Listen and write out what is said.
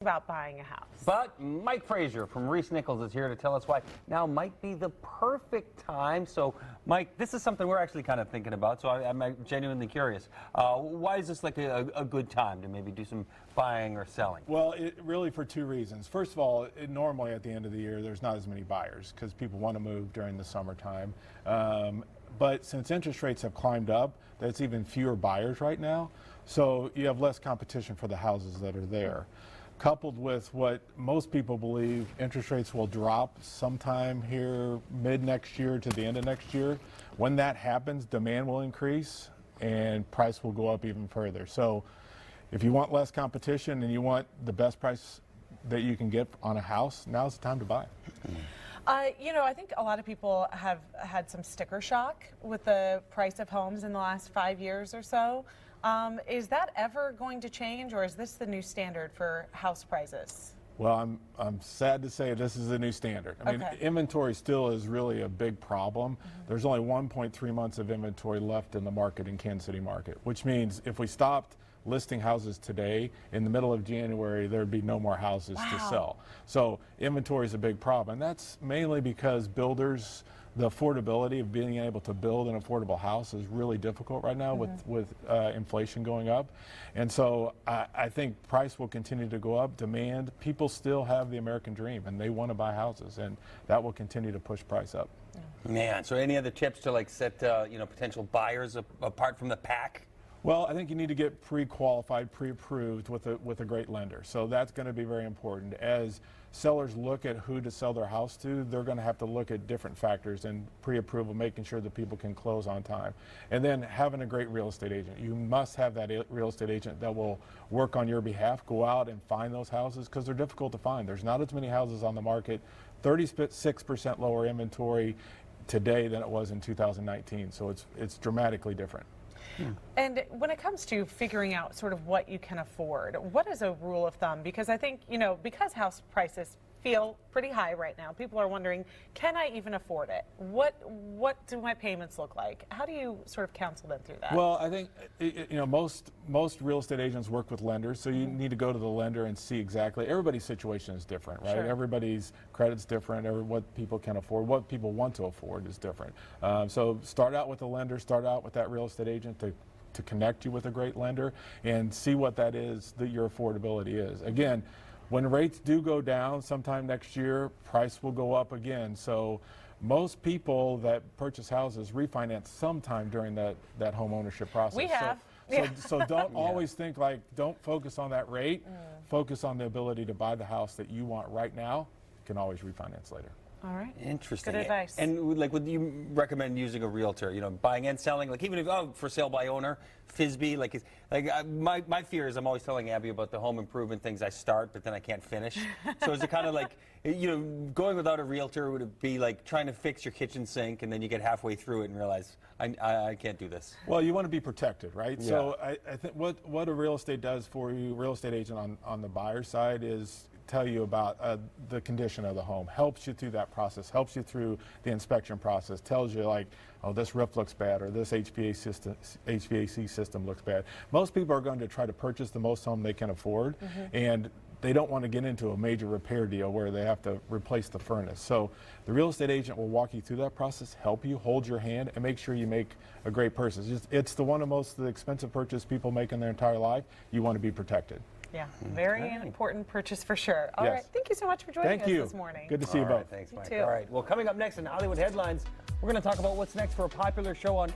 about buying a house. But Mike Frazier from ReeceNichols is here to tell us why now might be the perfect time. So, Mike, this is something we're actually kind of thinking about, so I'm genuinely curious. Why is this like a good time to maybe do some buying or selling? Well, really for two reasons. First of all, normally at the end of the year, there's not as many buyers because people want to move during the summertime. But since interest rates have climbed up, there's even fewer buyers right now. So you have less competition for the houses that are there. Coupled with what most people believe, interest rates will drop sometime here mid next year to the end of next year. When that happens, demand will increase and price will go up even further. So if you want less competition and you want the best price that you can get on a house, now's the time to buy. You know, I think a lot of people have had some sticker shock with the price of homes in the last 5 years or so. Is that ever going to change, or is this the new standard for house prices? Well, I'm sad to say this is the new standard. I mean, inventory still is really a big problem. There's only 1.3 months of inventory left in the market, in Kansas City market, which means if we stopped listing houses today, in the middle of January, there'd be no more houses to sell. So inventory is a big problem, and that's mainly because builders, the affordability of being able to build an affordable house is really difficult right now with inflation going up. And so I think price will continue to go up. Demand, people still have the American dream and they want to buy houses, and that will continue to push price up. Man, so any other tips to like set potential buyers apart from the pack? Well, I think you need to get pre-qualified, pre-approved with a great lender. So that's going to be very important. As sellers look at who to sell their house to, they're going to have to look at different factors and pre-approval, making sure that people can close on time. And then having a great real estate agent. You must have that real estate agent that will work on your behalf, go out and find those houses because they're difficult to find. There's not as many houses on the market, 36% lower inventory today than it was in 2019. So it's dramatically different. And when it comes to figuring out sort of what you can afford, what is a rule of thumb? Because I think, you know, because house prices feel pretty high right now, people are wondering, can I even afford it? What do my payments look like? How do you sort of counsel them through that? Well, I think, you know, most real estate agents work with lenders, so you need to go to the lender and see exactly. Everybody's situation is different, right? Sure. Everybody's credit's different. What people can afford, what people want to afford is different. So start out with a lender, start out with that real estate agent to connect you with a great lender and see what that is, that your affordability is. Again, when rates do go down sometime next year, price will go up again. So most people that purchase houses refinance sometime during that home ownership process. We have. So don't always think like, don't focus on that rate. Focus on the ability to buy the house that you want right now. You can always refinance later. All right. Interesting. Good advice. And like, would you recommend using a realtor? You know, buying and selling, like even if for sale by owner, FSB. My fear is I'm always telling Abby about the home improvement things I start, but then I can't finish. So is it kind of like, you know, going without a realtor? Would it be like trying to fix your kitchen sink and then you get halfway through it and realize I can't do this? Well, you want to be protected, right? Yeah. So I think what a real estate does for you, real estate agent on the buyer side, is tell you about the condition of the home, helps you through that process, helps you through the inspection process, tells you like, oh, this roof looks bad or this HVAC system looks bad. Most people are going to try to purchase the most home they can afford, and they don't want to get into a major repair deal where they have to replace the furnace. So the real estate agent will walk you through that process, help you, hold your hand, and make sure you make a great purchase. It's the one of the expensive purchase people make in their entire life. You want to be protected. Yeah, very important purchase for sure. All right, thank you so much for joining us this morning. Good to see you both. Thanks, Mike. All right, well, coming up next in Hollywood Headlines, we're going to talk about what's next for a popular show on